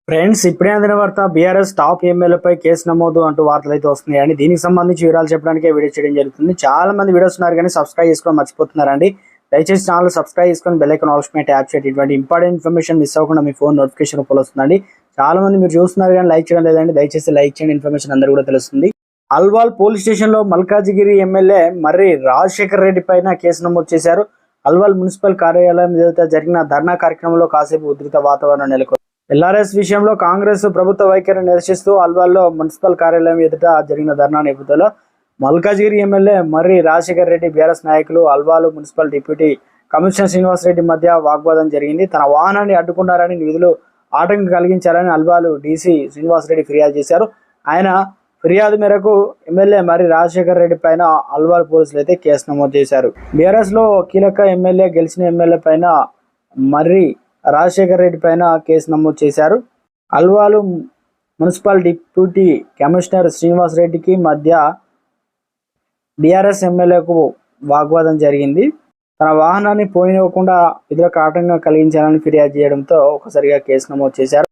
Friends, ఇప్పుడే అందిన వార్త బీఆర్ఎస్ టాప్ ఎమ్మెల్యేపై కేసు నమోదు అంటూ వార్తలు అయితే వస్తున్నాయండి. దీనికి సంబంధించి వివరాలు చెప్పడానికి వీడియో చేయడం జరుగుతుంది. చాలా మంది వీడియోస్ ఉన్నారు కానీ సబ్స్క్రైబ్ చేసుకోవడం మర్చిపోతున్నారండి. దయచేసి ఛానల్ సబ్స్క్రైబ్ చేసుకొని బెల్ ఐకాన్ ఆల్ మీద ట్యాప్ చేయండి. ఇటువంటి ఇంపార్టెంట్ ఇన్ఫర్మేషన్ మిస్ అవ్వకుండా మీ ఫోన్ నోటిఫికేషన్ రూపంలో వస్తుందండి. చాలా మంది మీరు చూస్తున్నారు కానీ లైక్ చేయడం లేదండి. దయచేసి లైక్ చేయండి, ఇన్ఫర్మేషన్ అందరూ కూడా తెలుస్తుంది. అల్వాల్ పోలీస్ స్టేషన్ లో మల్కాజిగిరి ఎమ్మెల్యే మర్రి రాజశేఖర్ రెడ్డి పైన కేసు నమోదు చేశారు. అల్వాల్ మున్సిపల్ కార్యాలయం ఎదుట జరిగిన ధర్నా కార్యక్రమంలో కాసేపు ఉధృత వాతావరణం నెలకొంది. ఎల్ఆర్ఎస్ విషయంలో కాంగ్రెస్ ప్రభుత్వ వైఖరిని నిరసిస్తూ అల్వాల్లో మున్సిపల్ కార్యాలయం ఎదుట జరిగిన ధర్నా నేపథ్యంలో మల్కాజిగిరి ఎమ్మెల్యే మర్రి రాజశేఖర్ రెడ్డి, బీఆర్ఎస్ నాయకులు, Alwal municipal deputy commissioner Srinivasa Reddy మధ్య వాగ్వాదం జరిగింది. తన వాహనాన్ని అడ్డుకున్నారని, విధులు ఆటంకం కలిగించారని అల్వాలు డీసీ శ్రీనివాసరెడ్డి ఫిర్యాదు చేశారు. ఆయన ఫిర్యాదు మేరకు ఎమ్మెల్యే మర్రి రాజశేఖర్ రెడ్డి పైన అల్వాల్ పోలీసులు అయితే కేసు నమోదు చేశారు. బీఆర్ఎస్ లో కీలక ఎమ్మెల్యే, గెలిచిన ఎమ్మెల్యే పైన మర్రి రాజశేఖర్ రెడ్డి పైన కేసు నమోదు చేశారు. Alwal municipal deputy commissioner Srinivas రెడ్డికి మధ్య బీఆర్ఎస్ ఎమ్మెల్యేకు వాగ్వాదం జరిగింది. తన వాహనాన్ని పోనివ్వకుండా విధులకు ఆటంకం కలిగించాలని ఫిర్యాదు చేయడంతో ఒకసారిగా కేసు నమోదు చేశారు.